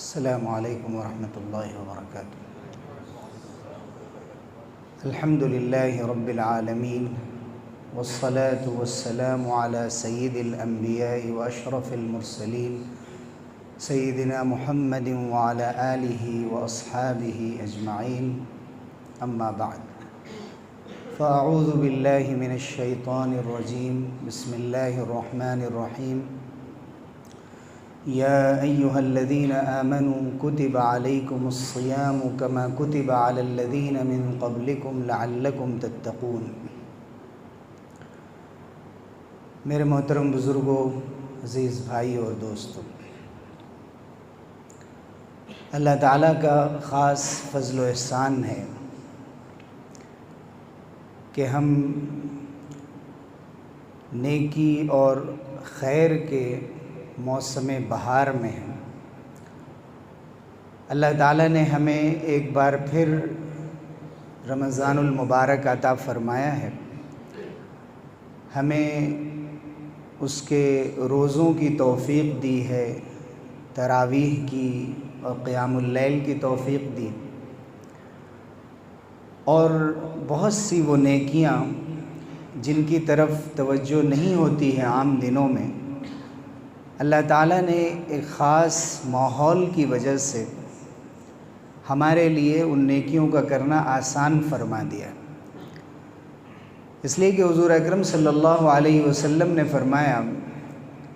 السلام علیکم ورحمۃ اللہ وبرکاتہ۔ الحمد للہ رب العالمین والصلاة والسلام علی سید الانبیاء واشرف المرسلین سیدنا محمد وعلی آلہ واصحابہ اجمعین، اما بعد فاعوذ باللہ من الشیطان الرجیم، بسم اللہ الرحمن الرحیم۔ یا ایہا الذین آمنوا کتب علیکم الصیام کما کتب علی الذین من قبلکم لعلکم تتقون۔ میرے محترم بزرگوں، عزیز بھائی اور دوستوں، اللہ تعالیٰ کا خاص فضل و احسان ہے کہ ہم نیکی اور خیر کے موسم بہار میں ہیں۔ اللہ تعالیٰ نے ہمیں ایک بار پھر رمضان المبارک عطا فرمایا ہے، ہمیں اس کے روزوں کی توفیق دی ہے، تراویح کی اور قیام اللیل کی توفیق دی، اور بہت سی وہ نیکیاں جن کی طرف توجہ نہیں ہوتی ہے عام دنوں میں، اللہ تعالیٰ نے ایک خاص ماحول کی وجہ سے ہمارے لیے ان نیکیوں کا کرنا آسان فرما دیا، اس لیے کہ حضور اکرم صلی اللہ علیہ وسلم نے فرمایا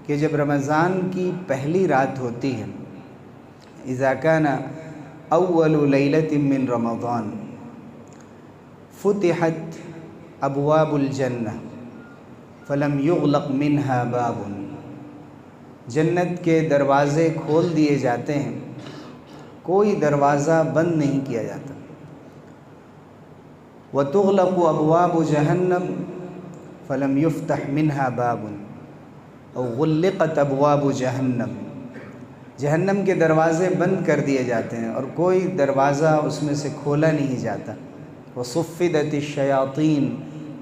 کہ جب رمضان کی پہلی رات ہوتی ہے، اذا کان اول لیلۃ من رمضان فتحت ابواب الجنہ فلم یغلق منها باب، جنت کے دروازے کھول دیے جاتے ہیں، کوئی دروازہ بند نہیں کیا جاتا۔ وَتُغْلَقُ أَبْوَابُ جَهَنَّمَ فَلَمْ يُفْتَحْ مِنْهَا بَابٌ أَوْ غُلِّقَتْ أَبْوَابُ جَهَنَّمَ، جہنم کے دروازے بند کر دیے جاتے ہیں اور کوئی دروازہ اس میں سے کھولا نہیں جاتا۔ وَصُفِّدَتِ الشَّيَاطِينُ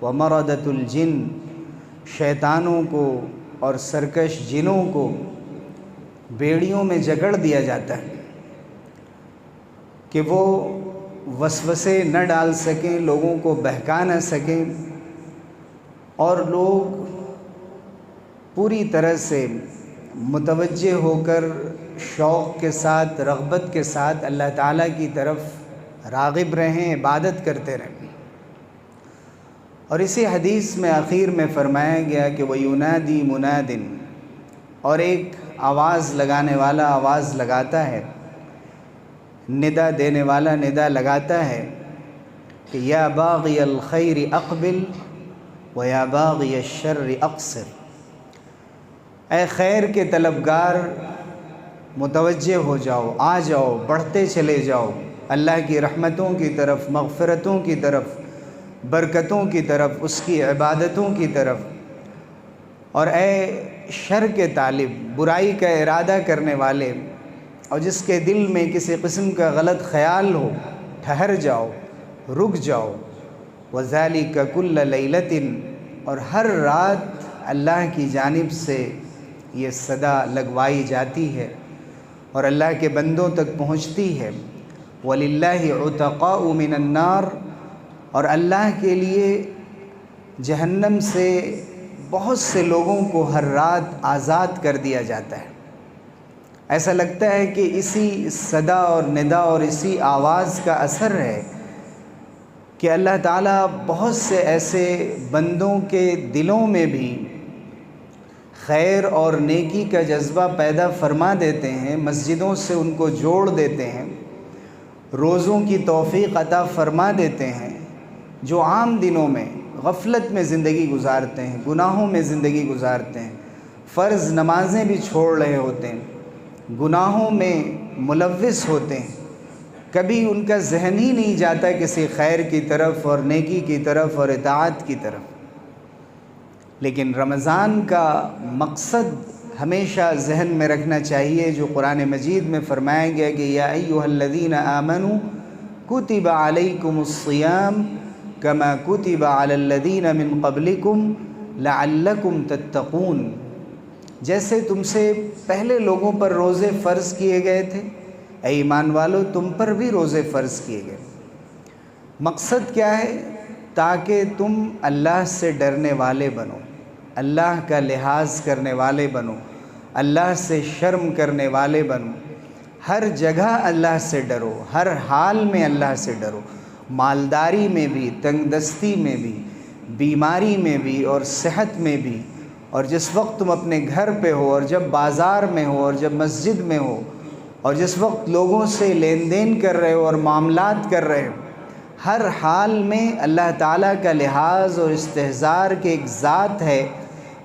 وَمَرَدَتُ الْجِنِّ، شیطانوں کو اور سرکش جنوں کو بیڑیوں میں جکڑ دیا جاتا ہے کہ وہ وسوسے نہ ڈال سکیں، لوگوں کو بہکا نہ سکیں، اور لوگ پوری طرح سے متوجہ ہو کر شوق کے ساتھ، رغبت کے ساتھ اللہ تعالیٰ کی طرف راغب رہیں، عبادت کرتے رہیں۔ اور اسی حدیث میں آخر میں فرمایا گیا کہ وَيُنَادِي مُنَادٍ، اور ایک آواز لگانے والا آواز لگاتا ہے، ندا دینے والا ندا لگاتا ہے کہ یا باغی الخیر اقبل و یا باغی الشر اقصر، اے خیر کے طلبگار متوجہ ہو جاؤ، آ جاؤ، بڑھتے چلے جاؤ اللہ کی رحمتوں کی طرف، مغفرتوں کی طرف، برکتوں کی طرف، اس کی عبادتوں کی طرف، اور اے شر کے طالب، برائی کا ارادہ کرنے والے، اور جس کے دل میں کسی قسم کا غلط خیال ہو، ٹھہر جاؤ، رک جاؤ۔ وَذَلِكَ كُلَّ لَيْلَةٍ، اور ہر رات اللہ کی جانب سے یہ صدا لگوائی جاتی ہے اور اللہ کے بندوں تک پہنچتی ہے۔ وَلِلَّهِ عُتَقَاءُ مِنَ النَّارِ، اور اللہ کے لیے جہنم سے بہت سے لوگوں کو ہر رات آزاد کر دیا جاتا ہے۔ ایسا لگتا ہے کہ اسی صدا اور ندا اور اسی آواز کا اثر ہے کہ اللہ تعالیٰ بہت سے ایسے بندوں کے دلوں میں بھی خیر اور نیکی کا جذبہ پیدا فرما دیتے ہیں، مسجدوں سے ان کو جوڑ دیتے ہیں، روزوں کی توفیق عطا فرما دیتے ہیں، جو عام دنوں میں غفلت میں زندگی گزارتے ہیں، گناہوں میں زندگی گزارتے ہیں، فرض نمازیں بھی چھوڑ رہے ہوتے ہیں، گناہوں میں ملوث ہوتے ہیں، کبھی ان کا ذہن ہی نہیں جاتا کسی خیر کی طرف اور نیکی کی طرف اور اطاعت کی طرف۔ لیکن رمضان کا مقصد ہمیشہ ذہن میں رکھنا چاہیے، جو قرآن مجید میں فرمایا گیا کہ یا ایھا الذین آمنوا کتب علیکم الصیام کما کتب علی الذین من قبلکم لعلکم تتقون، جیسے تم سے پہلے لوگوں پر روزے فرض کیے گئے تھے، اے ایمان والو تم پر بھی روزے فرض کیے گئے۔ مقصد کیا ہے؟ تاکہ تم اللہ سے ڈرنے والے بنو، اللہ کا لحاظ کرنے والے بنو، اللہ سے شرم کرنے والے بنو، ہر جگہ اللہ سے ڈرو، ہر حال میں اللہ سے ڈرو، مالداری میں بھی، تنگ دستی میں بھی، بیماری میں بھی اور صحت میں بھی، اور جس وقت تم اپنے گھر پہ ہو اور جب بازار میں ہو اور جب مسجد میں ہو اور جس وقت لوگوں سے لین دین کر رہے ہو اور معاملات کر رہے ہو، ہر حال میں اللہ تعالیٰ کا لحاظ اور استحضار کے ایک ذات ہے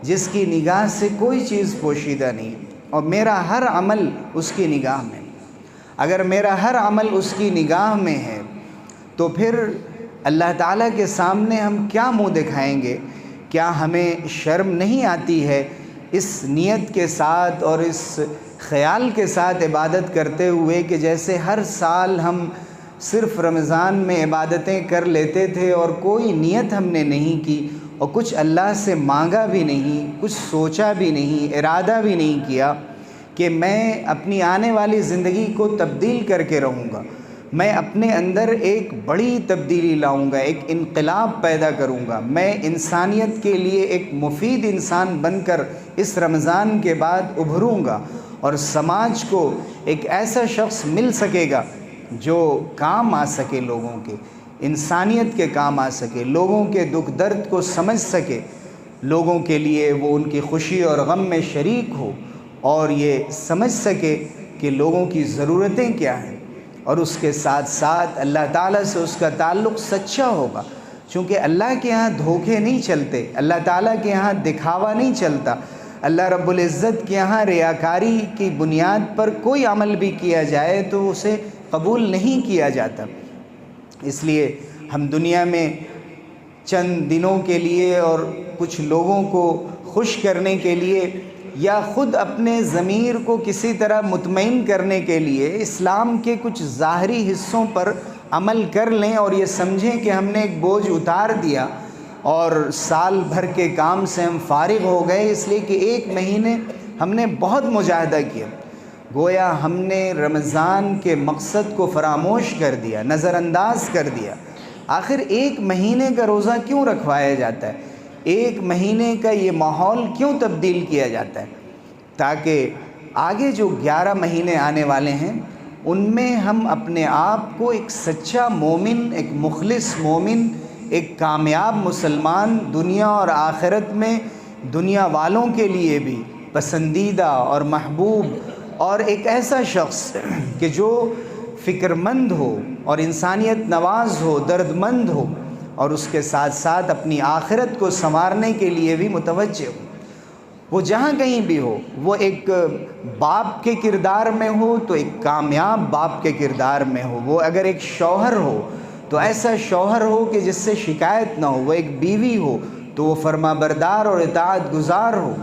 جس کی نگاہ سے کوئی چیز پوشیدہ نہیں، اور میرا ہر عمل اس کی نگاہ میں۔ اگر میرا ہر عمل اس کی نگاہ میں ہے تو پھر اللہ تعالیٰ کے سامنے ہم کیا منہ دکھائیں گے؟ کیا ہمیں شرم نہیں آتی ہے اس نیت کے ساتھ اور اس خیال کے ساتھ عبادت کرتے ہوئے کہ جیسے ہر سال ہم صرف رمضان میں عبادتیں کر لیتے تھے اور کوئی نیت ہم نے نہیں کی اور کچھ اللہ سے مانگا بھی نہیں، کچھ سوچا بھی نہیں، ارادہ بھی نہیں کیا کہ میں اپنی آنے والی زندگی کو تبدیل کر کے رہوں گا، میں اپنے اندر ایک بڑی تبدیلی لاؤں گا، ایک انقلاب پیدا کروں گا، میں انسانیت کے لیے ایک مفید انسان بن کر اس رمضان کے بعد ابھروں گا اور سماج کو ایک ایسا شخص مل سکے گا جو کام آ سکے، لوگوں کے انسانیت کے کام آ سکے، لوگوں کے دکھ درد کو سمجھ سکے، لوگوں کے لیے وہ ان کی خوشی اور غم میں شریک ہو اور یہ سمجھ سکے کہ لوگوں کی ضرورتیں کیا ہیں، اور اس کے ساتھ ساتھ اللہ تعالیٰ سے اس کا تعلق سچا ہوگا، چونکہ اللہ کے ہاں دھوکے نہیں چلتے، اللہ تعالیٰ کے ہاں دکھاوا نہیں چلتا، اللہ رب العزت کے یہاں ریاکاری کی بنیاد پر کوئی عمل بھی کیا جائے تو اسے قبول نہیں کیا جاتا۔ اس لیے ہم دنیا میں چند دنوں کے لیے اور کچھ لوگوں کو خوش کرنے کے لیے یا خود اپنے ضمیر کو کسی طرح مطمئن کرنے کے لیے اسلام کے کچھ ظاہری حصوں پر عمل کر لیں اور یہ سمجھیں کہ ہم نے ایک بوجھ اتار دیا اور سال بھر کے کام سے ہم فارغ ہو گئے، اس لیے کہ ایک مہینے ہم نے بہت مجاہدہ کیا، گویا ہم نے رمضان کے مقصد کو فراموش کر دیا، نظر انداز کر دیا۔ آخر ایک مہینے کا روزہ کیوں رکھوایا جاتا ہے؟ ایک مہینے کا یہ ماحول کیوں تبدیل کیا جاتا ہے؟ تاکہ آگے جو 11 مہینے آنے والے ہیں ان میں ہم اپنے آپ کو ایک سچا مومن، ایک مخلص مومن، ایک کامیاب مسلمان، دنیا اور آخرت میں دنیا والوں کے لیے بھی پسندیدہ اور محبوب اور ایک ایسا شخص کہ جو فکر مند ہو اور انسانیت نواز ہو، درد مند ہو، اور اس کے ساتھ ساتھ اپنی آخرت کو سنوارنے کے لیے بھی متوجہ ہو۔ وہ جہاں کہیں بھی ہو، وہ ایک باپ کے کردار میں ہو تو ایک کامیاب باپ کے کردار میں ہو، وہ اگر ایک شوہر ہو تو ایسا شوہر ہو کہ جس سے شکایت نہ ہو، وہ ایک بیوی ہو تو وہ فرما بردار اور اطاعت گزار ہو،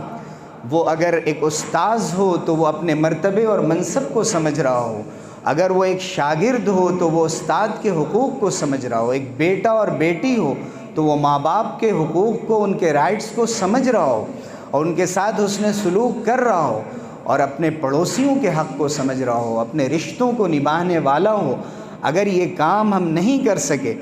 وہ اگر ایک استاذ ہو تو وہ اپنے مرتبے اور منصب کو سمجھ رہا ہو، اگر وہ ایک شاگرد ہو تو وہ استاد کے حقوق کو سمجھ رہا ہو، ایک بیٹا اور بیٹی ہو تو وہ ماں باپ کے حقوق کو، ان کے رائٹس کو سمجھ رہا ہو اور ان کے ساتھ حسن سلوک کر رہا ہو، اور اپنے پڑوسیوں کے حق کو سمجھ رہا ہو، اپنے رشتوں کو نبھانے والا ہو۔ اگر یہ کام ہم نہیں کر سکے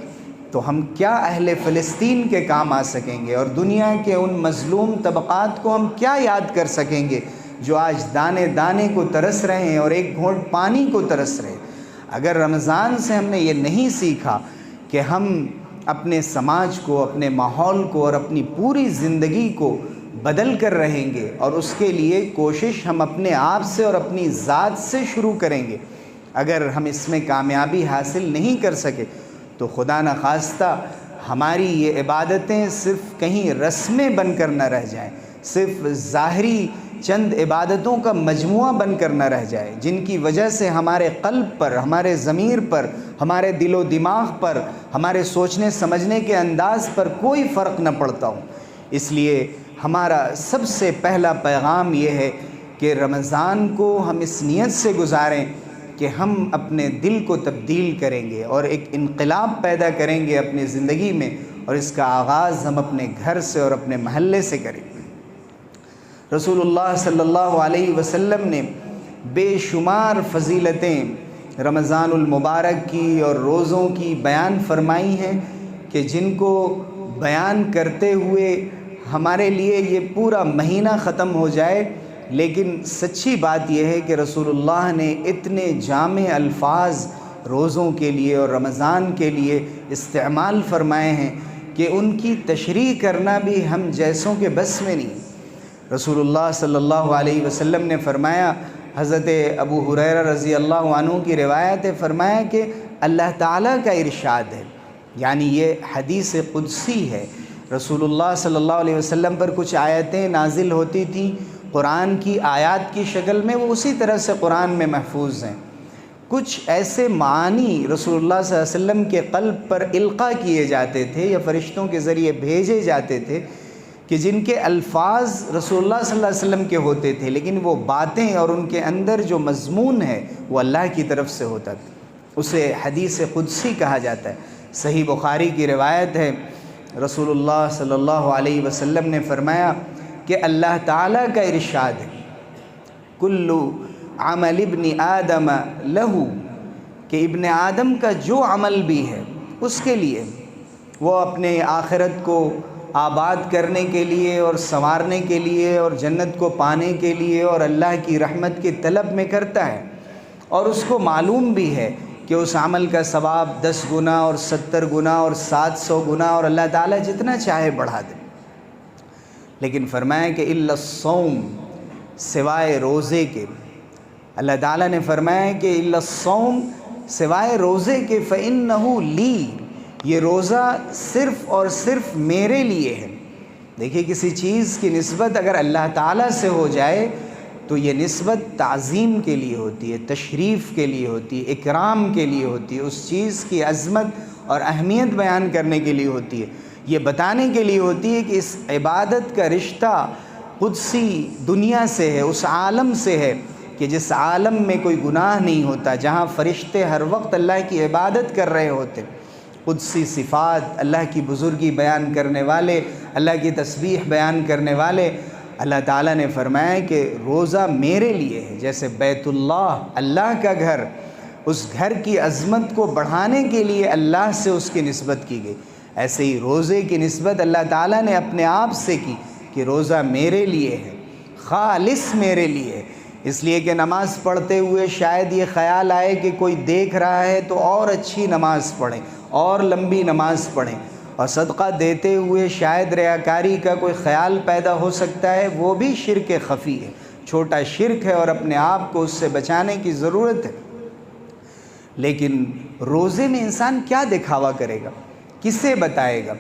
تو ہم کیا اہل فلسطین کے کام آ سکیں گے، اور دنیا کے ان مظلوم طبقات کو ہم کیا یاد کر سکیں گے جو آج دانے دانے کو ترس رہے ہیں اور ایک گھونٹ پانی کو ترس رہے ہیں۔ اگر رمضان سے ہم نے یہ نہیں سیکھا کہ ہم اپنے سماج کو، اپنے ماحول کو اور اپنی پوری زندگی کو بدل کر رہیں گے، اور اس کے لیے کوشش ہم اپنے آپ سے اور اپنی ذات سے شروع کریں گے، اگر ہم اس میں کامیابی حاصل نہیں کر سکے تو خدا نخواستہ ہماری یہ عبادتیں صرف کہیں رسمیں بن کر نہ رہ جائیں، صرف ظاہری چند عبادتوں کا مجموعہ بن کر نہ رہ جائے، جن کی وجہ سے ہمارے قلب پر، ہمارے ضمیر پر، ہمارے دل و دماغ پر، ہمارے سوچنے سمجھنے کے انداز پر کوئی فرق نہ پڑتا ہو۔ اس لیے ہمارا سب سے پہلا پیغام یہ ہے کہ رمضان کو ہم اس نیت سے گزاریں کہ ہم اپنے دل کو تبدیل کریں گے اور ایک انقلاب پیدا کریں گے اپنی زندگی میں، اور اس کا آغاز ہم اپنے گھر سے اور اپنے محلے سے کریں گے۔ رسول اللہ صلی اللہ علیہ وسلم نے بے شمار فضیلتیں رمضان المبارک کی اور روزوں کی بیان فرمائی ہیں کہ جن کو بیان کرتے ہوئے ہمارے لیے یہ پورا مہینہ ختم ہو جائے، لیکن سچی بات یہ ہے کہ رسول اللہ نے اتنے جامع الفاظ روزوں کے لیے اور رمضان کے لیے استعمال فرمائے ہیں کہ ان کی تشریح کرنا بھی ہم جیسوں کے بس میں نہیں۔ رسول اللہ صلی اللہ علیہ وسلم نے فرمایا، حضرت ابو ہریرہ رضی اللہ عنہ کی روایت ہے، فرمایا کہ اللہ تعالیٰ کا ارشاد ہے، یعنی یہ حدیث قدسی ہے۔ رسول اللہ صلی اللہ علیہ وسلم پر کچھ آیتیں نازل ہوتی تھیں قرآن کی آیات کی شکل میں، وہ اسی طرح سے قرآن میں محفوظ ہیں۔ کچھ ایسے معانی رسول اللہ صلی اللہ علیہ وسلم کے قلب پر القاء کیے جاتے تھے یا فرشتوں کے ذریعے بھیجے جاتے تھے کہ جن کے الفاظ رسول اللہ صلی اللہ علیہ وسلم کے ہوتے تھے، لیکن وہ باتیں اور ان کے اندر جو مضمون ہے وہ اللہ کی طرف سے ہوتا تھا، اسے حدیث قدسی کہا جاتا ہے۔ صحیح بخاری کی روایت ہے، رسول اللہ صلی اللہ علیہ وسلم نے فرمایا کہ اللہ تعالیٰ کا ارشاد ہے، کل عمل ابن آدم لہو، کہ ابن آدم کا جو عمل بھی ہے اس کے لیے، وہ اپنے آخرت کو آباد کرنے کے لیے اور سنوارنے کے لیے اور جنت کو پانے کے لیے اور اللہ کی رحمت کی طلب میں کرتا ہے، اور اس کو معلوم بھی ہے کہ اس عمل کا ثواب 10 گنا اور 70 گنا اور 700 گنا اور اللہ تعالیٰ جتنا چاہے بڑھا دے۔ لیکن فرمایا کہ الا الصوم، سوائے روزے کے، اللہ تعالیٰ نے فرمایا کہ الا الصوم، سوائے روزے کے، فإنہ لی، یہ روزہ صرف اور صرف میرے لیے ہے۔ دیکھیے کسی چیز کی نسبت اگر اللہ تعالیٰ سے ہو جائے تو یہ نسبت تعظیم کے لیے ہوتی ہے، تشریف کے لیے ہوتی ہے، اکرام کے لیے ہوتی ہے، اس چیز کی عظمت اور اہمیت بیان کرنے کے لیے ہوتی ہے، یہ بتانے کے لیے ہوتی ہے کہ اس عبادت کا رشتہ قدسی دنیا سے ہے، اس عالم سے ہے کہ جس عالم میں کوئی گناہ نہیں ہوتا، جہاں فرشتے ہر وقت اللہ کی عبادت کر رہے ہوتے، قدسی صفات، اللہ کی بزرگی بیان کرنے والے، اللہ کی تسبیح بیان کرنے والے۔ اللہ تعالیٰ نے فرمایا کہ روزہ میرے لیے ہے، جیسے بیت اللہ، اللہ کا گھر، اس گھر کی عظمت کو بڑھانے کے لیے اللہ سے اس کی نسبت کی گئی، ایسے ہی روزے کی نسبت اللہ تعالیٰ نے اپنے آپ سے کی کہ روزہ میرے لیے ہے، خالص میرے لیے ہے۔ اس لیے کہ نماز پڑھتے ہوئے شاید یہ خیال آئے کہ کوئی دیکھ رہا ہے تو اور اچھی نماز پڑھیں، اور لمبی نماز پڑھیں، اور صدقہ دیتے ہوئے شاید ریاکاری کا کوئی خیال پیدا ہو سکتا ہے، وہ بھی شرک خفی ہے، چھوٹا شرک ہے اور اپنے آپ کو اس سے بچانے کی ضرورت ہے۔ لیکن روزے میں انسان کیا دکھاوا کرے گا، کسے بتائے گا،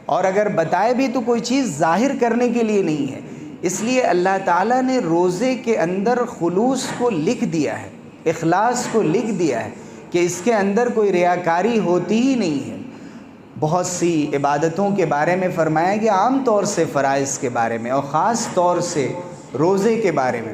اور اگر بتائے بھی تو کوئی چیز ظاہر کرنے کے لیے نہیں ہے۔ اس لیے اللہ تعالیٰ نے روزے کے اندر خلوص کو لکھ دیا ہے، اخلاص کو لکھ دیا ہے کہ اس کے اندر کوئی ریاکاری ہوتی ہی نہیں ہے۔ بہت سی عبادتوں کے بارے میں فرمایا کہ عام طور سے فرائض کے بارے میں اور خاص طور سے روزے کے بارے میں،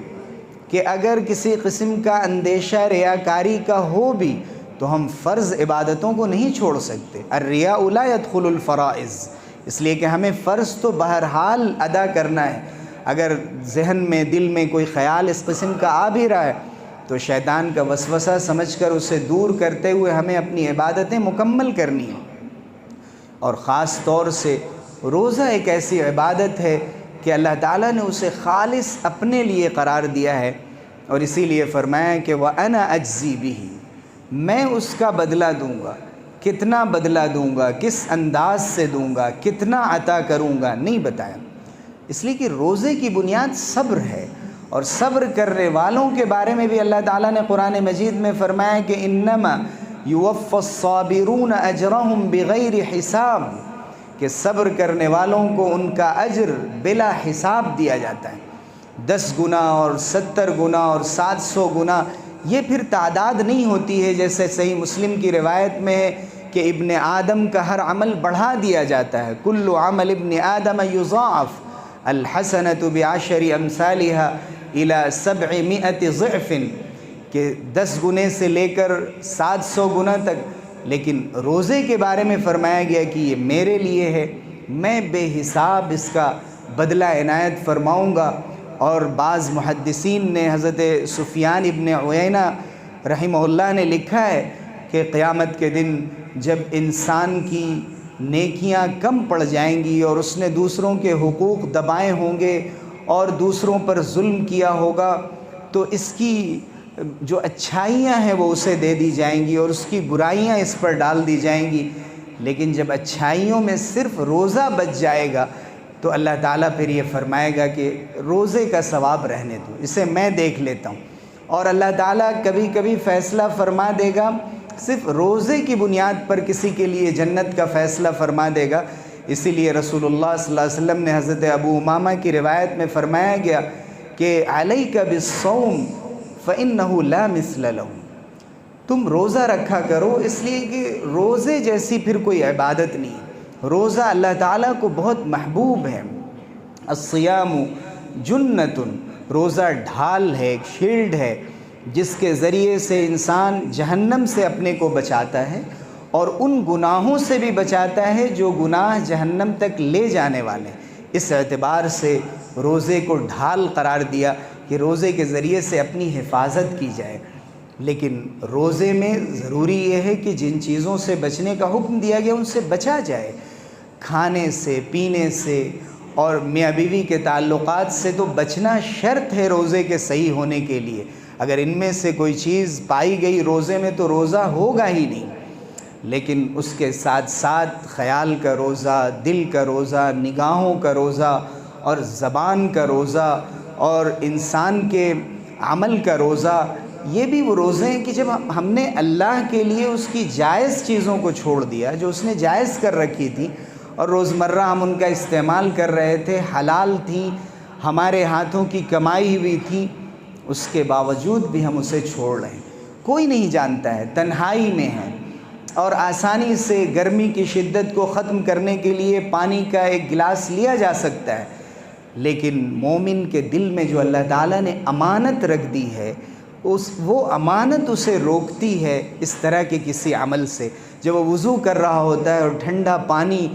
کہ اگر کسی قسم کا اندیشہ ریاکاری کا ہو بھی تو ہم فرض عبادتوں کو نہیں چھوڑ سکتے۔ الرياء لا يدخل الفرائض، اس لیے کہ ہمیں فرض تو بہرحال ادا کرنا ہے۔ اگر ذہن میں، دل میں کوئی خیال اس قسم کا آ بھی رہا ہے تو شیطان کا وسوسہ سمجھ کر اسے دور کرتے ہوئے ہمیں اپنی عبادتیں مکمل کرنی ہیں۔ اور خاص طور سے روزہ ایک ایسی عبادت ہے کہ اللہ تعالیٰ نے اسے خالص اپنے لیے قرار دیا ہے، اور اسی لیے فرمایا کہ وَأَنَا أَجْزِي بِهِ، میں اس کا بدلہ دوں گا۔ کتنا بدلہ دوں گا، کس انداز سے دوں گا، کتنا عطا کروں گا، نہیں بتایا۔ اس لیے کہ روزے کی بنیاد صبر ہے، اور صبر کرنے والوں کے بارے میں بھی اللہ تعالیٰ نے قرآن مجید میں فرمایا کہ انما یوفی الصابرون اجرہم بغیر حساب، کہ صبر کرنے والوں کو ان کا اجر بلا حساب دیا جاتا ہے۔ 10 گنا اور 70 گنا اور 700 گنا، یہ پھر تعداد نہیں ہوتی ہے جیسے صحیح مسلم کی روایت میں ہے کہ ابن آدم کا ہر عمل بڑھا دیا جاتا ہے، کل عمل ابن آدم یضاعف الحسنۃ بعشر امثالها الى 700 ضعف، کہ 10 گنے سے لے کر 700 گنا تک۔ لیکن روزے کے بارے میں فرمایا گیا کہ یہ میرے لیے ہے، میں بے حساب اس کا بدلہ عنایت فرماؤں گا۔ اور بعض محدثین نے حضرت سفیان ابن عیینہ رحمہ اللہ نے لکھا ہے کہ قیامت کے دن جب انسان کی نیکیاں کم پڑ جائیں گی اور اس نے دوسروں کے حقوق دبائے ہوں گے اور دوسروں پر ظلم کیا ہوگا، تو اس کی جو اچھائیاں ہیں وہ اسے دے دی جائیں گی اور اس کی برائیاں اس پر ڈال دی جائیں گی۔ لیکن جب اچھائیوں میں صرف روزہ بچ جائے گا تو اللہ تعالیٰ پھر یہ فرمائے گا کہ روزے کا ثواب رہنے دو، اسے میں دیکھ لیتا ہوں۔ اور اللہ تعالیٰ کبھی کبھی فیصلہ فرما دے گا، صرف روزے کی بنیاد پر کسی کے لیے جنت کا فیصلہ فرما دے گا۔ اسی لیے رسول اللہ صلی اللہ علیہ وسلم نے حضرت ابو امامہ کی روایت میں فرمایا گیا کہ علیک بالصوم فإنہ لا مثل لہ، تم روزہ رکھا کرو، اس لیے کہ روزے جیسی پھر کوئی عبادت نہیں۔ روزہ اللہ تعالیٰ کو بہت محبوب ہے۔ الصیام جنۃ، روزہ ڈھال ہے، ایک شیلڈ ہے جس کے ذریعے سے انسان جہنم سے اپنے کو بچاتا ہے اور ان گناہوں سے بھی بچاتا ہے جو گناہ جہنم تک لے جانے والے ہیں۔ اس اعتبار سے روزے کو ڈھال قرار دیا کہ روزے کے ذریعے سے اپنی حفاظت کی جائے۔ لیکن روزے میں ضروری یہ ہے کہ جن چیزوں سے بچنے کا حکم دیا گیا ان سے بچا جائے، کھانے سے، پینے سے اور میاں بیوی کے تعلقات سے تو بچنا شرط ہے روزے کے صحیح ہونے کے لیے۔ اگر ان میں سے کوئی چیز پائی گئی روزے میں تو روزہ ہوگا ہی نہیں۔ لیکن اس کے ساتھ ساتھ خیال کا روزہ، دل کا روزہ، نگاہوں کا روزہ اور زبان کا روزہ اور انسان کے عمل کا روزہ، یہ بھی وہ روزے ہیں کہ جب ہم نے اللہ کے لیے اس کی جائز چیزوں کو چھوڑ دیا جو اس نے جائز کر رکھی تھی اور روزمرہ ہم ان کا استعمال کر رہے تھے، حلال تھی، ہمارے ہاتھوں کی کمائی ہوئی تھی، اس کے باوجود بھی ہم اسے چھوڑ رہے ہیں۔ کوئی نہیں جانتا ہے، تنہائی میں ہے اور آسانی سے گرمی کی شدت کو ختم کرنے کے لیے پانی کا ایک گلاس لیا جا سکتا ہے، لیکن مومن کے دل میں جو اللہ تعالیٰ نے امانت رکھ دی ہے، وہ امانت اسے روکتی ہے اس طرح کے کسی عمل سے۔ جب وہ وضو کر رہا ہوتا ہے اور ٹھنڈا پانی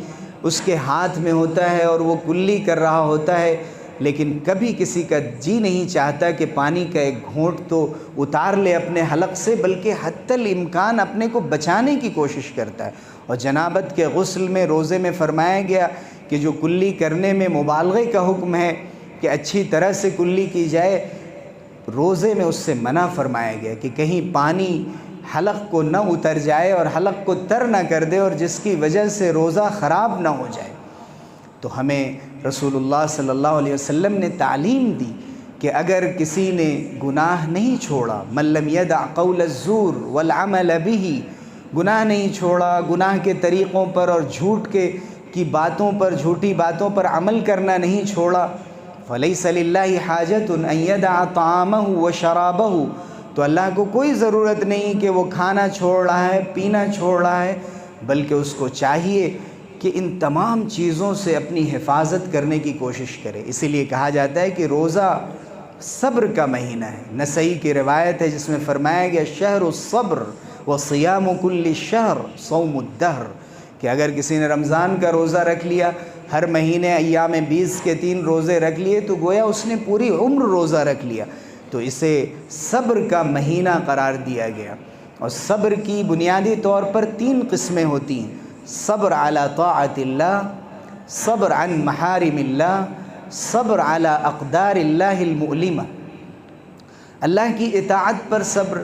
اس کے ہاتھ میں ہوتا ہے اور وہ کلی کر رہا ہوتا ہے، لیکن کبھی کسی کا جی نہیں چاہتا کہ پانی کا ایک گھونٹ تو اتار لے اپنے حلق سے، بلکہ حتی الامکان اپنے کو بچانے کی کوشش کرتا ہے۔ اور جنابت کے غسل میں روزے میں فرمایا گیا کہ جو کلی کرنے میں مبالغے کا حکم ہے کہ اچھی طرح سے کلی کی جائے، روزے میں اس سے منع فرمایا گیا کہ کہیں پانی حلق کو نہ اتر جائے اور حلق کو تر نہ کر دے اور جس کی وجہ سے روزہ خراب نہ ہو جائے۔ تو ہمیں رسول اللہ صلی اللہ علیہ وسلم نے تعلیم دی کہ اگر کسی نے گناہ نہیں چھوڑا، من لم یدع قول الزور والعمل به، گناہ نہیں چھوڑا، گناہ کے طریقوں پر اور جھوٹ کی باتوں پر، جھوٹی باتوں پر عمل کرنا نہیں چھوڑا، فلیس للہ حاجۃ ان یدع طعامہ وشرابہ، تو اللہ کو کوئی ضرورت نہیں کہ وہ کھانا چھوڑ رہا ہے، پینا چھوڑ رہا ہے، بلکہ اس کو چاہیے کہ ان تمام چیزوں سے اپنی حفاظت کرنے کی کوشش کرے۔ اسی لیے کہا جاتا ہے کہ روزہ صبر کا مہینہ ہے۔ نسائی کی روایت ہے جس میں فرمایا گیا شہر الصبر وصیام کل شہر صوم الدہر، کہ اگر کسی نے رمضان کا روزہ رکھ لیا، ہر مہینے ایام 20 کے 3 روزے رکھ لیے، تو گویا اس نے پوری عمر روزہ رکھ لیا۔ تو اسے صبر کا مہینہ قرار دیا گیا۔ اور صبر کی بنیادی طور پر 3 قسمیں ہوتی ہیں: صبر علی طاعت اللہ، صبر عن محارم اللہ، صبر علی اقدار اللہ المؤلمہ۔ اللہ کی اطاعت پر صبر۔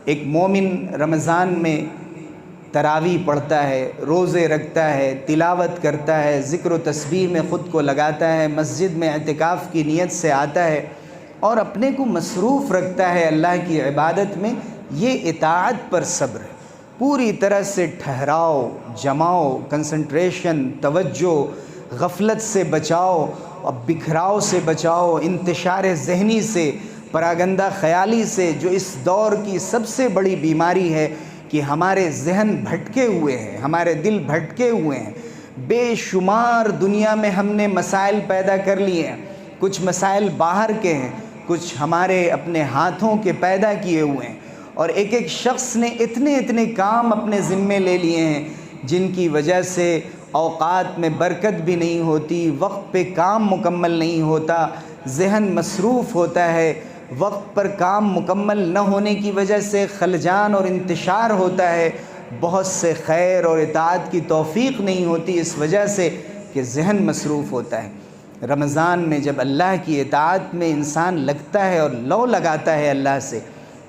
ایک مومن رمضان میں تراویح پڑھتا ہے، روزے رکھتا ہے، تلاوت کرتا ہے، ذکر و تسبیح میں خود کو لگاتا ہے، مسجد میں اعتکاف کی نیت سے آتا ہے اور اپنے کو مصروف رکھتا ہے اللہ کی عبادت میں، یہ اطاعت پر صبر ہے۔ پوری طرح سے ٹھہراؤ، جماؤ، کنسنٹریشن، توجہ، غفلت سے بچاؤ، اور بکھراؤ سے بچاؤ، انتشار ذہنی سے، پراگندہ خیالی سے، جو اس دور کی سب سے بڑی بیماری ہے کہ ہمارے ذہن بھٹکے ہوئے ہیں، ہمارے دل بھٹکے ہوئے ہیں۔ بے شمار دنیا میں ہم نے مسائل پیدا کر لیے ہیں، کچھ مسائل باہر کے ہیں، کچھ ہمارے اپنے ہاتھوں کے پیدا کیے ہوئے ہیں، اور ایک ایک شخص نے اتنے کام اپنے ذمے لے لیے ہیں جن کی وجہ سے اوقات میں برکت بھی نہیں ہوتی، وقت پہ کام مکمل نہیں ہوتا، ذہن مصروف ہوتا ہے، وقت پر کام مکمل نہ ہونے کی وجہ سے خلجان اور انتشار ہوتا ہے، بہت سے خیر اور اطاعت کی توفیق نہیں ہوتی اس وجہ سے کہ ذہن مصروف ہوتا ہے۔ رمضان میں جب اللہ کی اطاعت میں انسان لگتا ہے اور لو لگاتا ہے اللہ سے،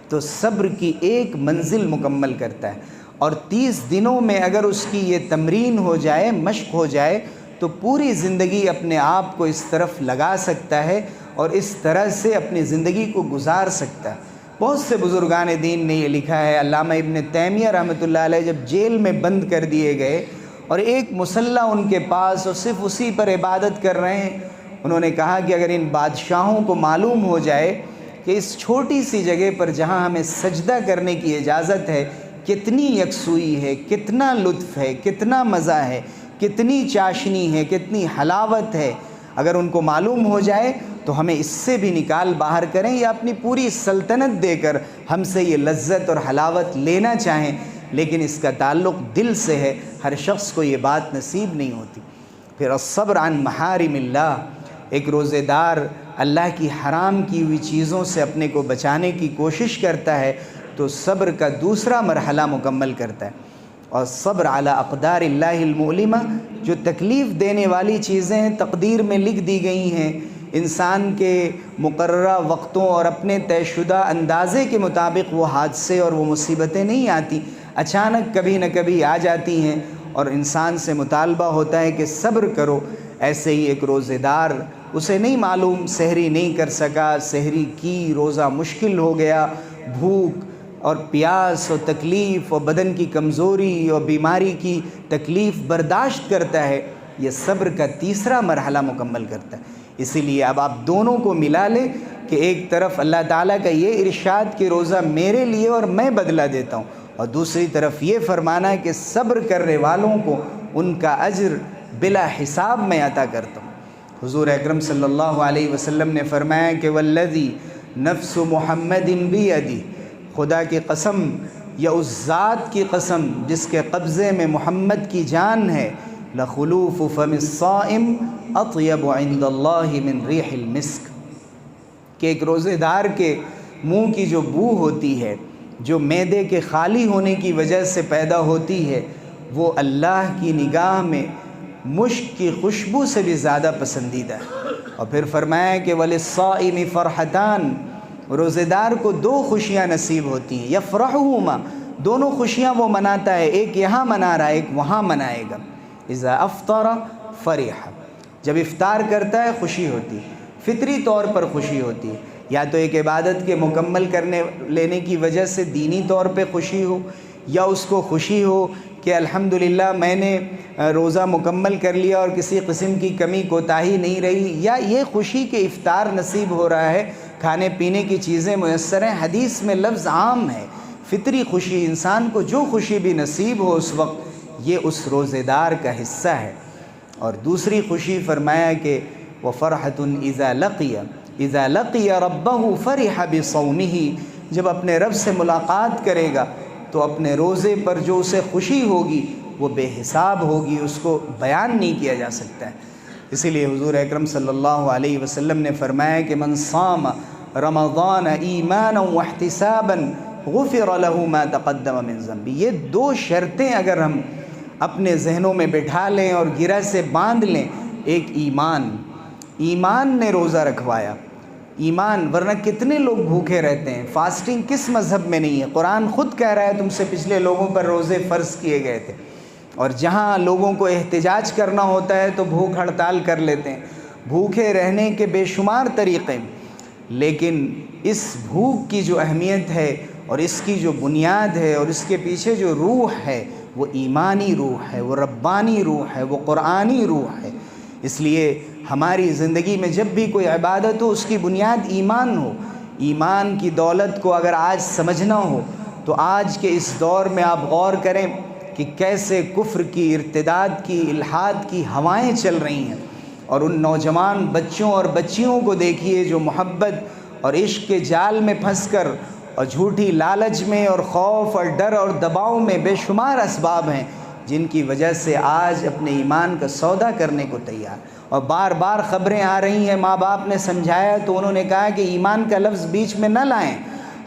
تو صبر کی ایک منزل مکمل کرتا ہے، اور 30 دنوں میں اگر اس کی یہ تمرین ہو جائے، مشق ہو جائے، تو پوری زندگی اپنے آپ کو اس طرف لگا سکتا ہے اور اس طرح سے اپنی زندگی کو گزار سکتا ہے۔ بہت سے بزرگان دین نے یہ لکھا ہے۔ علامہ ابن تیمیہ رحمۃ اللہ علیہ جب جیل میں بند کر دیے گئے اور ایک مصلی ان کے پاس اور صرف اسی پر عبادت کر رہے ہیں، انہوں نے کہا کہ اگر ان بادشاہوں کو معلوم ہو جائے کہ اس چھوٹی سی جگہ پر جہاں ہمیں سجدہ کرنے کی اجازت ہے کتنی یکسوئی ہے، کتنا لطف ہے، کتنا مزہ ہے، کتنی چاشنی ہے، کتنی حلاوت ہے، اگر ان کو معلوم ہو جائے تو ہمیں اس سے بھی نکال باہر کریں یا اپنی پوری سلطنت دے کر ہم سے یہ لذت اور حلاوت لینا چاہیں، لیکن اس کا تعلق دل سے ہے، ہر شخص کو یہ بات نصیب نہیں ہوتی۔ پھر الصبر عن محارم اللہ، ایک روزے دار اللہ کی حرام کی ہوئی چیزوں سے اپنے کو بچانے کی کوشش کرتا ہے تو صبر کا دوسرا مرحلہ مکمل کرتا ہے۔ اور صبر علی اقدار اللہ المؤلمہ، جو تکلیف دینے والی چیزیں تقدیر میں لکھ دی گئی ہیں، انسان کے مقررہ وقتوں اور اپنے طے شدہ اندازے کے مطابق وہ حادثے اور وہ مصیبتیں نہیں آتی، اچانک کبھی نہ کبھی آ جاتی ہیں اور انسان سے مطالبہ ہوتا ہے کہ صبر کرو۔ ایسے ہی ایک روزے دار، اسے نہیں معلوم، سحری نہیں کر سکا، سحری کی، روزہ مشکل ہو گیا، بھوک اور پیاس اور تکلیف اور بدن کی کمزوری اور بیماری کی تکلیف برداشت کرتا ہے، یہ صبر کا تیسرا مرحلہ مکمل کرتا ہے۔ اسی لیے اب آپ دونوں کو ملا لیں کہ ایک طرف اللہ تعالیٰ کا یہ ارشاد کہ روزہ میرے لیے اور میں بدلہ دیتا ہوں، اور دوسری طرف یہ فرمانا ہے کہ صبر کرنے والوں کو ان کا اجر بلا حساب میں عطا کرتا ہوں۔ حضور اکرم صلی اللہ علیہ وسلم نے فرمایا کہ والذی نفس محمد بیدی، خدا کی قسم یا اس ذات کی قسم جس کے قبضے میں محمد کی جان ہے، لخلوف فم الصائم اطیب عند اللہ من ریح المسک، کہ ایک روزے دار کے منہ کی جو بو ہوتی ہے، جو معدے کے خالی ہونے کی وجہ سے پیدا ہوتی ہے، وہ اللہ کی نگاہ میں مشک کی خوشبو سے بھی زیادہ پسندیدہ ہے۔ اور پھر فرمایا کہ وللصائم فرحتان، روزے دار کو 2 خوشیاں نصیب ہوتی ہیں، یفرحہما، دونوں خوشیاں وہ مناتا ہے، ایک یہاں منا رہا ہے، ایک وہاں منائے گا۔ اذا افطر فرح، جب افطار کرتا ہے خوشی ہوتی ہے، فطری طور پر خوشی ہوتی ہے، یا تو ایک عبادت کے مکمل کرنے لینے کی وجہ سے دینی طور پہ خوشی ہو، یا اس کو خوشی ہو کہ الحمدللہ میں نے روزہ مکمل کر لیا اور کسی قسم کی کمی کوتاہی نہیں رہی، یا یہ خوشی کہ افطار نصیب ہو رہا ہے، کھانے پینے کی چیزیں میسر ہیں۔ حدیث میں لفظ عام ہے، فطری خوشی، انسان کو جو خوشی بھی نصیب ہو اس وقت، یہ اس روزے دار کا حصہ ہے۔ اور دوسری خوشی فرمایا کہ وَفَرْحَةٌ اِذَا لَقِيَ رَبَّهُ فَرِحَ بِصَوْمِهِ، جب اپنے رب سے ملاقات کرے گا تو اپنے روزے پر جو اسے خوشی ہوگی وہ بے حساب ہوگی، اس کو بیان نہیں کیا جا سکتا ہے۔ اسی لیے حضور اکرم صلی اللہ علیہ وسلم نے فرمایا کہ من صام رمضان ایمانا واحتسابا غفر له ما تقدم من ذنبه، یہ 2 شرطیں اگر ہم اپنے ذہنوں میں بٹھا لیں اور گرہ سے باندھ لیں، ایک ایمان نے روزہ رکھوایا، ایمان، ورنہ کتنے لوگ بھوکے رہتے ہیں۔ فاسٹنگ کس مذہب میں نہیں ہے؟ قرآن خود کہہ رہا ہے تم سے پچھلے لوگوں پر روزے فرض کیے گئے تھے، اور جہاں لوگوں کو احتجاج کرنا ہوتا ہے تو بھوک ہڑتال کر لیتے ہیں۔ بھوکے رہنے کے بے شمار طریقے، لیکن اس بھوک کی جو اہمیت ہے اور اس کی جو بنیاد ہے اور اس کے پیچھے جو روح ہے، وہ ایمانی روح ہے، وہ ربانی روح ہے، وہ قرآنی روح ہے۔ اس لیے ہماری زندگی میں جب بھی کوئی عبادت ہو اس کی بنیاد ایمان ہو۔ ایمان کی دولت کو اگر آج سمجھنا ہو تو آج کے اس دور میں آپ غور کریں کہ کیسے کفر کی، ارتداد کی، الحاد کی ہوائیں چل رہی ہیں، اور ان نوجوان بچوں اور بچیوں کو دیکھیے جو محبت اور عشق کے جال میں پھنس کر اور جھوٹی لالچ میں اور خوف اور ڈر اور دباؤ میں بے شمار اسباب ہیں جن کی وجہ سے آج اپنے ایمان کا سودا کرنے کو تیار، اور بار بار خبریں آ رہی ہیں، ماں باپ نے سمجھایا تو انہوں نے کہا کہ ایمان کا لفظ بیچ میں نہ لائیں،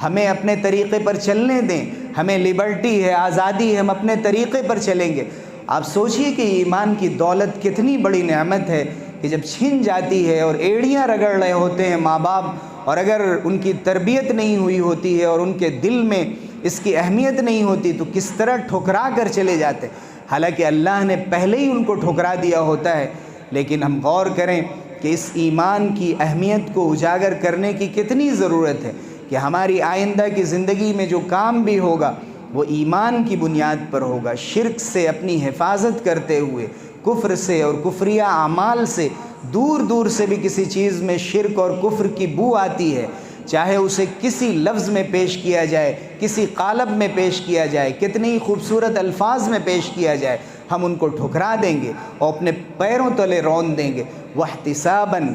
ہمیں اپنے طریقے پر چلنے دیں، ہمیں لبرٹی ہے، آزادی ہے، ہم اپنے طریقے پر چلیں گے۔ آپ سوچئے کہ ایمان کی دولت کتنی بڑی نعمت ہے کہ جب چھن جاتی ہے اور ایڑیاں رگڑ رہے ہوتے ہیں ماں باپ، اور اگر ان کی تربیت نہیں ہوئی ہوتی ہے اور ان کے دل میں اس کی اہمیت نہیں ہوتی تو کس طرح ٹھکرا کر چلے جاتے، حالانکہ اللہ نے پہلے ہی ان کو ٹھکرا دیا ہوتا ہے۔ لیکن ہم غور کریں کہ اس ایمان کی اہمیت کو اجاگر کرنے کی کتنی ضرورت ہے کہ ہماری آئندہ کی زندگی میں جو کام بھی ہوگا وہ ایمان کی بنیاد پر ہوگا، شرک سے اپنی حفاظت کرتے ہوئے، کفر سے اور کفریہ اعمال سے دور دور سے بھی کسی چیز میں شرک اور کفر کی بو آتی ہے، چاہے اسے کسی لفظ میں پیش کیا جائے، کسی قالب میں پیش کیا جائے، کتنی خوبصورت الفاظ میں پیش کیا جائے، ہم ان کو ٹھکرا دیں گے اور اپنے پیروں تلے رون دیں گے، واحتساباً،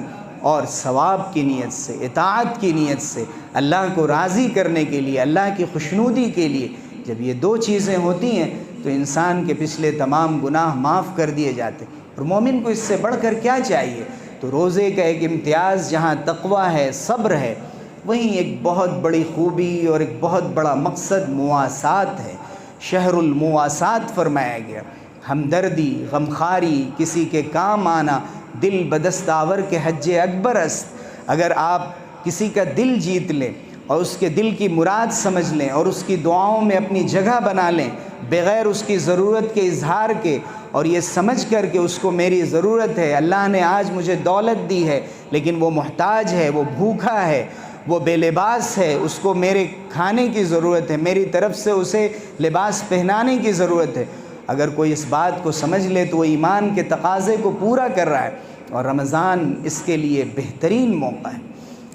اور ثواب کی نیت سے، اطاعت کی نیت سے، اللہ کو راضی کرنے کے لیے، اللہ کی خوشنودی کے لیے۔ جب یہ دو چیزیں ہوتی ہیں تو انسان کے پچھلے تمام گناہ معاف کر دیے جاتے ہیں، اور مومن کو اس سے بڑھ کر کیا چاہیے؟ تو روزے کا ایک امتیاز جہاں تقویٰ ہے، صبر ہے، وہیں ایک بہت بڑی خوبی اور ایک بہت بڑا مقصد مواسات ہے۔ شہر المواسات فرمایا گیا، ہمدردی، غمخواری، کسی کے کام آنا، دل بدستاور کے حج اکبر است۔ اگر آپ کسی کا دل جیت لیں اور اس کے دل کی مراد سمجھ لیں اور اس کی دعاؤں میں اپنی جگہ بنا لیں بغیر اس کی ضرورت کے اظہار کے، اور یہ سمجھ کر کہ اس کو میری ضرورت ہے، اللہ نے آج مجھے دولت دی ہے لیکن وہ محتاج ہے، وہ بھوکا ہے، وہ بے لباس ہے، اس کو میرے کھانے کی ضرورت ہے، میری طرف سے اسے لباس پہنانے کی ضرورت ہے۔ اگر کوئی اس بات کو سمجھ لے تو وہ ایمان کے تقاضے کو پورا کر رہا ہے، اور رمضان اس کے لیے بہترین موقع ہے۔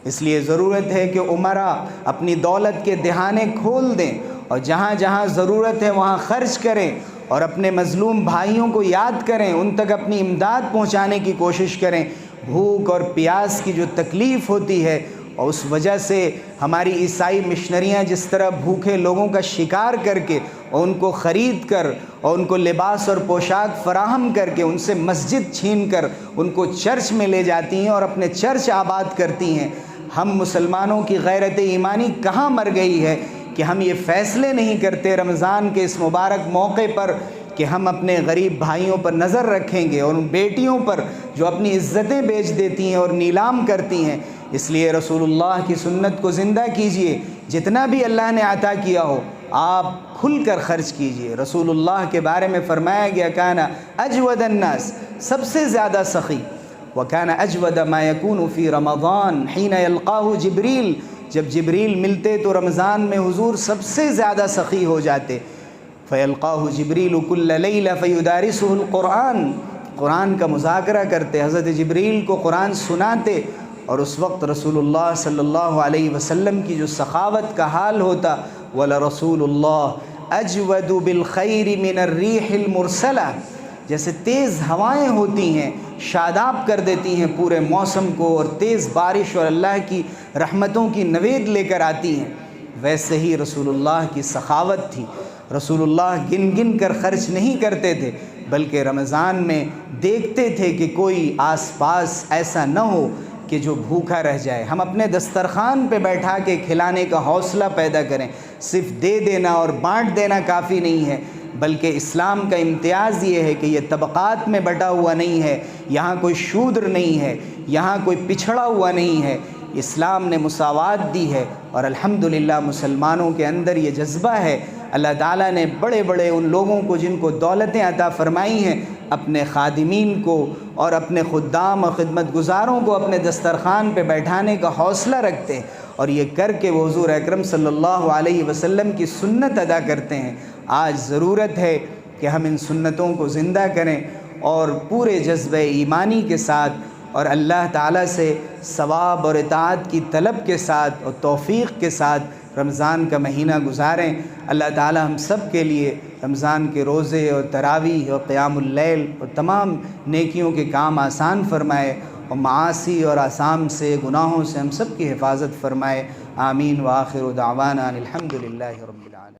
اس لیے ضرورت ہے کہ عمرا اپنی دولت کے دہانے کھول دیں اور جہاں جہاں ضرورت ہے وہاں خرچ کریں، اور اپنے مظلوم بھائیوں کو یاد کریں، ان تک اپنی امداد پہنچانے کی کوشش کریں۔ بھوک اور پیاس کی جو تکلیف ہوتی ہے، اور اس وجہ سے ہماری عیسائی مشنریاں جس طرح بھوکے لوگوں کا شکار کر کے اور ان کو خرید کر اور ان کو لباس اور پوشاک فراہم کر کے ان سے مسجد چھین کر ان کو چرچ میں لے جاتی ہیں اور اپنے چرچ آباد کرتی ہیں، ہم مسلمانوں کی غیرت ایمانی کہاں مر گئی ہے کہ ہم یہ فیصلے نہیں کرتے رمضان کے اس مبارک موقع پر کہ ہم اپنے غریب بھائیوں پر نظر رکھیں گے اور ان بیٹیوں پر جو اپنی عزتیں بیچ دیتی ہیں اور نیلام کرتی ہیں۔ اس لیے رسول اللہ کی سنت کو زندہ کیجئے، جتنا بھی اللہ نے عطا کیا ہو آپ کھل کر خرچ کیجئے۔ رسول اللہ کے بارے میں فرمایا گیا کان اجود الناس، سب سے زیادہ سخی، وکان اجود ما یکون فی رمضان حین یلقاہ جبریل، جب جبریل ملتے تو رمضان میں حضور سب سے زیادہ سخی ہو جاتے۔ فیلقاہ جبریل کل لیلہ فیدارسہ القرآن، قرآن کا مذاکرہ کرتے، حضرت جبریل کو قرآن سناتے، اور اس وقت رسول اللہ صلی اللہ علیہ وسلم کی جو سخاوت کا حال ہوتا، وَلَرَسُولُ اللَّهِ أَجْوَدُ بِالْخَيْرِ مِنَ الرِّيحِ الْمُرْسَلَةِ، جیسے تیز ہوائیں ہوتی ہیں شاداب کر دیتی ہیں پورے موسم کو، اور تیز بارش اور اللہ کی رحمتوں کی نوید لے کر آتی ہیں، ویسے ہی رسول اللہ کی سخاوت تھی۔ رسول اللہ گن گن کر خرچ نہیں کرتے تھے، بلکہ رمضان میں دیکھتے تھے کہ کوئی آس پاس ایسا نہ ہو کہ جو بھوکا رہ جائے، ہم اپنے دسترخوان پہ بیٹھا کے کھلانے کا حوصلہ پیدا کریں۔ صرف دے دینا اور بانٹ دینا کافی نہیں ہے، بلکہ اسلام کا امتیاز یہ ہے کہ یہ طبقات میں بٹا ہوا نہیں ہے، یہاں کوئی شودر نہیں ہے، یہاں کوئی پچھڑا ہوا نہیں ہے، اسلام نے مساوات دی ہے، اور الحمدللہ مسلمانوں کے اندر یہ جذبہ ہے۔ اللہ تعالیٰ نے بڑے بڑے ان لوگوں کو جن کو دولتیں عطا فرمائی ہیں، اپنے خادمین کو اور اپنے خدام اور خدمت گزاروں کو اپنے دسترخوان پہ بیٹھانے کا حوصلہ رکھتے ہیں، اور یہ کر کے وہ حضور اکرم صلی اللہ علیہ وسلم کی سنت ادا کرتے ہیں۔ آج ضرورت ہے کہ ہم ان سنتوں کو زندہ کریں اور پورے جذبہ ایمانی کے ساتھ اور اللہ تعالیٰ سے ثواب اور اطاعت کی طلب کے ساتھ اور توفیق کے ساتھ رمضان کا مہینہ گزاریں۔ اللہ تعالیٰ ہم سب کے لیے رمضان کے روزے اور تراویح اور قیام اللیل اور تمام نیکیوں کے کام آسان فرمائے، اور معاصی اور آثام سے، گناہوں سے ہم سب کی حفاظت فرمائے۔ آمین۔ وآخر دعوانا الحمدللہ رب العالمین۔